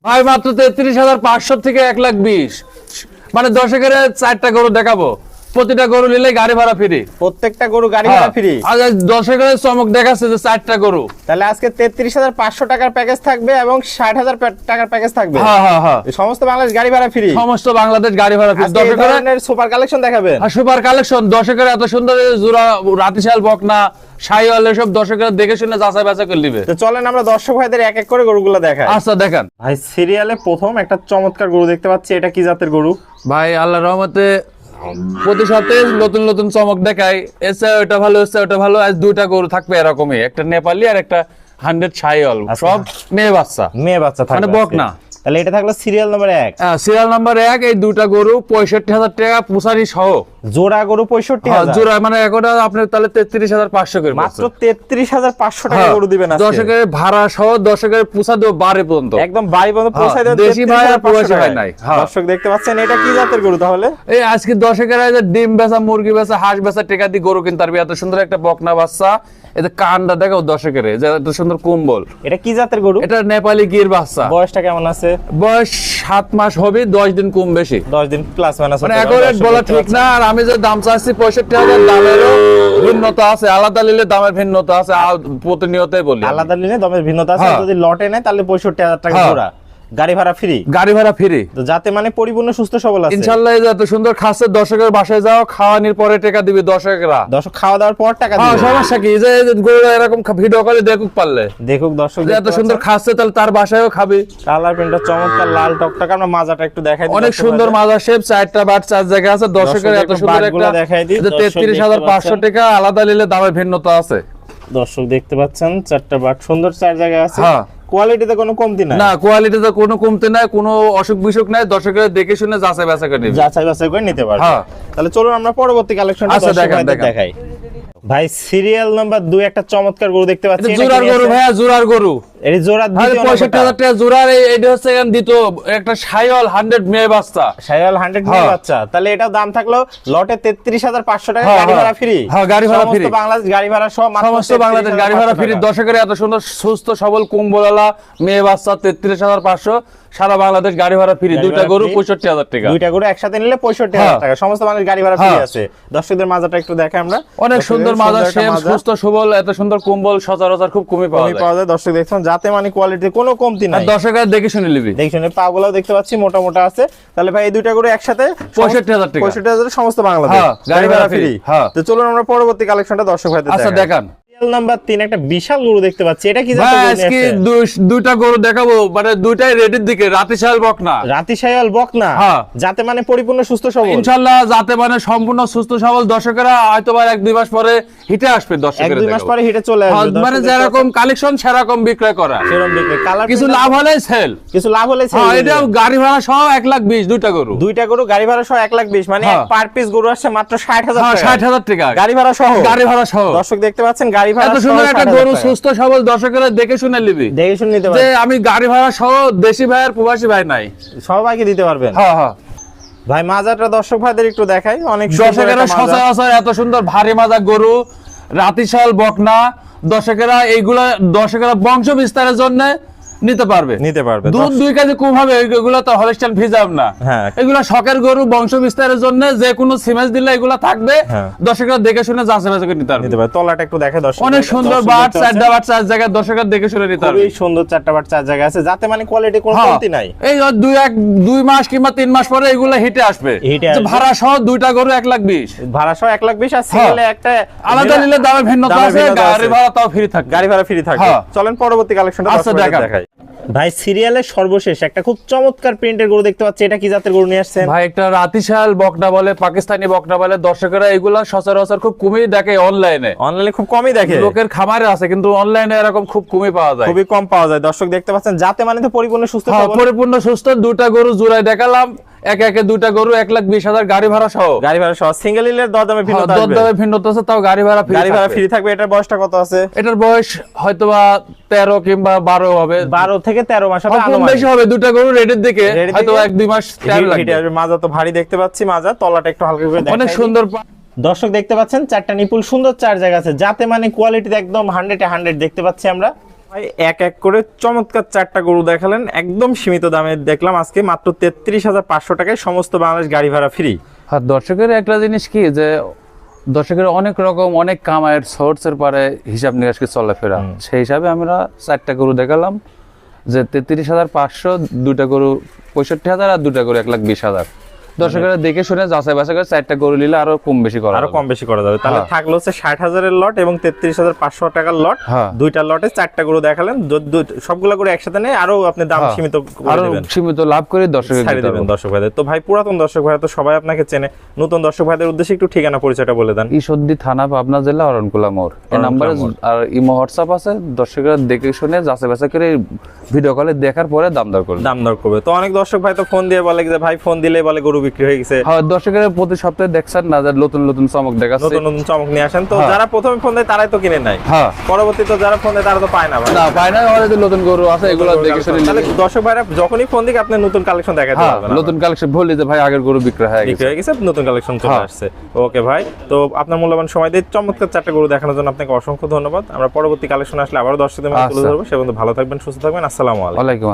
ভাই মাত্র 33,500 থেকে 1,20,000, মানে দর্শকের 4টা গরু দেখাবো, প্রতিটা গরু নিলে গাড়ি ভাড়া ফ্রি। প্রত্যেকটা গরু গাড়ি ভাড়া ফ্রি। আজ দর্শকের চমক দেখাচ্ছে যে 4টা গরু। তাহলে আজকে 33,500 টাকার প্যাকেজ থাকবে এবং 60,000 টাকার প্যাকেজ থাকবে। হ্যাঁ। সমস্ত বাংলাদেশ গাড়ি ভাড়া ফ্রি। সমস্ত বাংলাদেশ গাড়ি ভাড়া ফ্রি। দর্শকের সুপার কালেকশন দেখাবেন। সুপার কালেকশন, দর্শকের এত সুন্দর জোড়া রাতিশাল বকনা শাইওয়াল এসব দর্শকেরা দেখে শুনে যাচাই বাছাই করে নেবে। তো চলেন আমরা দর্শক ভাইদের এক এক করে গরুগুলো দেখাই। আচ্ছা দেখান ভাই, সিরিয়ালে প্রথম একটা চমৎকার গরু দেখতে পাচ্ছি, এটা কি জাতের গরু? ভাই আল্লাহর রহমতে প্রতি সপ্তাহে নতুন নতুন চমক দেখাই, এসে ওটা ভালো এসে ওটা ভালো। আজ 2টা গরু থাকবে এরকমই, একটা নেপালি আর একটা 100 শাইওয়াল, সব মেয়ে বাচ্চা থাকবে মানে বকনা। তাহলে এটা থাকলো সিরিয়াল নাম্বার 1। সিরিয়াল নাম্বার 1, এই 2টা গরু 65,000 টাকা পুষারি সহ। জোড়া গরু 65,000 জোড়া, মানে একটা আপনার তাহলে 33,500 করে মাত্র 33,500 টাকা গরু দিবেন আজকে। দর্শকের ভাড়া সহ দর্শকের পুষা দেব বাড়ি পর্যন্ত, একদম বাড়ি পর্যন্ত পৌঁছায় দেব। দেশি ভাই আর প্রবাসী ভাই নাই। দর্শক দেখতে পাচ্ছেন, এটা কি জাতের গরু তাহলে? এই আজকে দর্শকেরা যে ডিম বেচা, মুরগি বেচা, হাঁস বেচা টাকা দিয়ে গরু কিনতে পারবে। এত সুন্দর একটা বকনা বাচ্চা, এটা কানটা দেখো দর্শকের, যে এত সুন্দর কম্বল। এটা কি জাতের গরু? এটা নেপালি গির বাচ্চা। বয়সটা কেমন আছে? বয়স 7 মাস হবে, 10 দিন কম বেশি, 10 দিন প্লাস মাইনাস। মানে একেবারে বলা ঠিক না। আর আমি যে দাম চাচ্ছি 65,000, দামেরও ভিন্নতা আছে, আলাদা নিলে দামের ভিন্নতা আছে, প্রতিনিয়তই বলি আলাদা নিলে দামের ভিন্নতা আছে। যদি লটে নেয় তাহলে 65,000 টাকা জোড়া, গাড়ি ভাড়া ফ্রি। গাড়ি ভাড়া ফ্রি, তো যাতে মানে পরিপূর্ণ সুস্থ সবল আছে ইনশাআল্লাহ। এত সুন্দর খাচ্ছে, দর্শকের বাসায় যাও, খাওয়ানোর পরে টাকা দিবে দর্শকরা। দর্শক খাওয়া দাওয়ার পর টাকা দিবে। সমস্যা কি, যে গরু এরকম ভিডিও করে দেখুক পারলে, দেখুক দর্শক এত সুন্দর খাচ্ছে, তাহলে তার বাসায়ও খাবে। কালার প্রিন্টটা চমৎকার, লাল টকটক। আমরা মাজাটা একটু দেখাই দিই। অনেক সুন্দর মাজা শেপ, 4টা বাট 4 জায়গা আছে। দর্শকের এত সুন্দর একটা দেখাই দিই। 33,500 টাকা, আলাদা নিলে দামের ভিন্নতা আছে। দর্শক দেখতে পাচ্ছেন 4টা বাট সুন্দর 4 জায়গায় আছে। কোয়ালিটিতে কোনো কমতি নাই। না, কোয়ালিটিতে কোনো কমতি নাই, কোনো অসুখ বিসুখ নাই। দর্শকের দেখে শুনে যাচাই বাছাই করে নিবে, যাচাই বাছাই করে নিতে পারবে। তাহলে চলুন আমরা পরবর্তী কালেকশনটা দেখাই। ভাই, সিরিয়াল নাম্বার 2 একটা চমৎকার গরু দেখতে পাচ্ছি। এটা জোড়ার গরু ভাইয়া, জোড়ার গরু। এই জোড়া 65,000 টাকা জোড়ার। এটা হচ্ছে দ্বিতীয় একটা শাইওয়াল 100 মেয়ে বাচ্চা। শাইওয়াল 100 মেয়ে বাচ্চা। তাহলে এটাও দাম থাকলো লটে 33,500 টাকা, গাড়ি ভাড়া ফ্রি। গাড়ি ভাড়া ফ্রি, সমস্ত বাংলাদেশ গাড়ি ভাড়া সহ সমস্ত বাংলাদেশ গাড়ি ভাড়া ফ্রি। দর্শকের এত সুন্দর সুস্থ সবল কম্বলওয়ালা মেয়ে বাচ্চা 33,500, সারা বাংলাদেশ গাড়ি ভাড়া ফ্রি। 2টা গরু 65,000 টাকা। 2টা গরু একসাথে নিলে 65,000 টাকা। সমস্ত মানুষ গাড়ি ভাড়া ফ্রি আছে। দর্শকদের মাজাটা একটু দেখাই আমরা। অনেক সুন্দর মাজা শেপ, সুস্থ সবল, এত সুন্দর কম্বল সচরাচর খুব কমই পাওয়া যায়। দর্শক দেখছেন, যাতে মানে কোয়ালিটি কোনো কমতি নাই। দর্শকের দেখে শুনে নিবি, দেখে শুনে। পাগুলাও দেখতে পাচ্ছি মোটা মোটা আছে। তাহলে ভাই এই 2টা গরু একসাথে 65,000 টাকা। 65,000 সমস্ত বাংলাদেশ গাড়ি ভাড়া ফ্রি। তো চলুন আমরা পরবর্তী কালেকশনটা দর্শক ভাইদের দেখাই। আচ্ছা দেখান। নাম্বার 3 একটা বিশাল গরু দেখতে পাচ্ছি। এটা কি জাতের গরু? আজকে 2টা গরু দেখাবো, মানে 2টাই রেডির দিকে। রাতিশাল বকনা, রাতিশাল বকনা, যাতে মানে পরিপূর্ণ সুস্থ সবল ইনশাআল্লাহ, যাতে মানে সম্পূর্ণ সুস্থ সবল। দর্শকেরা হয়তো 1-2 মাস পরে হিটে আসবে। দর্শকেরা 1-2 মাস পরে হিটে চলে আসবে। মানে যেরকম কালেকশন সেরকম বিক্রয় করা, সেরকম বিক্রয়। কালার কিছু লাভ হলে সেল, কিছু লাভ হলে সেল। এটা গাড়ি ভাড়া সহ 1,20,000। 2টা গরু, 2টা গরু গাড়ি ভাড়া সহ 1,20,000, মানে পার পিস গরু আসছে মাত্র 60,000 টাকা। 60,000 টাকা গাড়ি ভাড়া সহ, গাড়ি ভাড়া সহ। দর্শক দেখতে পাচ্ছেন গাড়ি ভাড়া এত সুন্দর একটা গরু, সুস্থ সবল। দর্শকেরা দেখে শুনে নিবি, দেখে শুনে নিতে পারবে। যে আমি গাড়ি ভাড়া সহ, দেশি ভাই আর প্রবাসী ভাই নাই, সবাইকে দিতে পারবেন। ভাই মাজাটা দর্শক ভাইদের একটু দেখাই। অনেক দর্শকেরা সচরাচর এত সুন্দর ভারী মাজা গরু, রাতিশাল বকনা। দর্শকেরা এইগুলা বংশ বিস্তারের জন্য নিতে পারবে। দুধ 2 কেজি কম হবে, এগুলো তো হলস্টাইন ফ্রিজিয়ান না। এগুলা শখের গরু, বংশ বিস্তারের জন্য যে কোনো সিমেন্স দিলে এগুলা থাকবে। দর্শকরা দেখে শুনে যাচাই বাছাই করে নিতে পারবে। তলাটা একটু দেখে দর্শক, অনেক সুন্দর বাট, 4টা বাট 4 জায়গায়। দর্শকরা দেখে শুনে নিতে পারবে। খুবই সুন্দর 4টা বাট 4 জায়গায় আছে, যাতে মানে কোয়ালিটি কোনো কমতি নাই। এই 2 মাস কিংবা 3 মাস পরে এগুলা হিটে আসবে। ভাড়া সহ 2টা গরু 1,20,000, ভাড়া সহ 1,20,000। আর সিঙ্গেলে একটা আলাদা নিলে দামের ভিন্নতা আছে, গাড়ি ভাড়া তাও ফ্রি থাকবে। গাড়ি ভাড়া ফ্রি থাকবে। চলেন পরবর্তী কালেকশনটা দেখাই। ভাই, সিরিয়ালের সর্বশেষ একটা খুব চমৎকার প্রিন্টের গরু দেখতে পাচ্ছি। এটা কি জাতের গরু নিয়ে আসছেন? ভাই, একটা রাতিশাল বকনা বলে, পাকিস্তানি বকনা বলে। দর্শকেরা এগুলা সচরাচর খুব কমই দেখে, অনলাইনে খুব কমই দেখে। লোকের খামারে আছে, কিন্তু অনলাইনে এরকম খুব কমই পাওয়া যায়, খুবই কম পাওয়া যায়। দর্শক দেখতে পাচ্ছেন, যাতে মানে তো পরিপূর্ণ সুস্থ, পরিপূর্ণ সুস্থ। 2টা গরু জোড়াই দেখালাম, একে 2টা গরু 1,20,000, গাড়ি ভাড়া সহ। গাড়ি ভাড়া সহ সিঙ্গেল নিলে দরদামে ভিন্নতা আছে, তাও গাড়ি ভাড়া ফ্রি থাকবে। এটার বয়সটা কত আছে? এটার বয়স হয়তোবা 13 কিংবা 12 হবে, 12 থেকে 13 মাস হবে, কম বেশি হবে। 2টা গরু রেডির দিকে, হয়তো 1-2 মাস টাইম লাগবে। মাজা তো ভারী দেখতে পাচ্ছি, মাজা তলাটা একটু হালকা করে দেখাই। অনেক সুন্দর দর্শক দেখতে পাচ্ছেন 4টা নিপুল সুন্দর 4 জায়গা আছে, যাতে মানে কোয়ালিটি একদম 100-এ 100 দেখতে পাচ্ছি আমরা। ভাই এক এক করে চমৎকার 4টা গরু দেখালেন, একদম সীমিত দামে দেখলাম আজকে, মাত্র 33,500 টাকায় সমস্ত বাংলাদেশ গাড়ি ভাড়া ফ্রি। আর দর্শকের একটা জিনিস কি যে দর্শকের অনেক রকম অনেক কামাইয়ের সোর্সের পরে হিসাব নিকাশকে চলাফেরা, সেই হিসাবে আমরা 4টা গরু দেখালাম যে 33,500, 2টা গরু 65,000 আর 2টা গরু 1,20,000। দর্শকেরা দেখে শুনে যাচাই বাছাই করে 4টা গরু নিলে আরো কম বেশি করা যাবে। তাহলে থাকলো হচ্ছে 60,000-এর লট এবং 33,500 টাকার লট। দুইটা লটে 4টা গরু দেখালেন, সবগুলা করে একসাথে নেই আরো আপনি দাম সীমিত করে দিবেন, সীমিত লাভ করে দর্শকের দিবেন। দর্শক ভাইদের তো ভাই পুরাতন দর্শক ভাই তো সবাই আপনাকে চেনে, নতুন দর্শক ভাইদের উদ্দেশ্যে একটু ঠিকানা পরিচয়টা বলে দেন। ঈশ্বরদী থানা, পাবনা জেলা, অরণকুলা মোড়। এই নম্বরে আর ইমো হোয়াটসঅ্যাপ আছে, দর্শকেরা দেখে শুনে যাচাই বাছাই করে ভিডিও কলে দেখার পরে দাম দর করবে। তো অনেক দর্শক ভাই তো ফোন দিয়ে বলে যে ভাই ফোন দিলে বলে গরু বিক্রি হয়ে গেছে। দর্শকেরা প্রতি সপ্তাহে দেখছেন না, নতুন নতুন চমক দেখাচ্ছে, নতুন নতুন চমক নিয়ে আসেন। তো যারা প্রথমে ফোন দেয় তারাই তো কিনে নেয়, পরবর্তীতে যারা ফোন দেয় তারা তো পায় না ভাই। না পায় না, আমাদের নতুন গরু আছে, এগুলো দেখে শুনে তাহলে দর্শক ভাইরা যখনই ফোন দিকে আপনি নতুন কালেকশন দেখাতে পারবেন। নতুন কালেকশন বলি যে ভাই আগের গরু বিক্রি হয়ে গেছে, নতুন কালেকশন চলে আসছে। ওকে ভাই, তো আপনার মূল্যবান সময় দিয়ে চমৎকার 4টা গরু দেখানোর জন্য আপনাকে অসংখ্য ধন্যবাদ। আমরা পরবর্তী কালেকশন আসলে আবারও দর্শকদের মধ্যে তুলে ধরবো। সে পর্যন্ত ভালো থাকবেন, সুস্থ থাকবেন। আসসালামু আলাইকুম।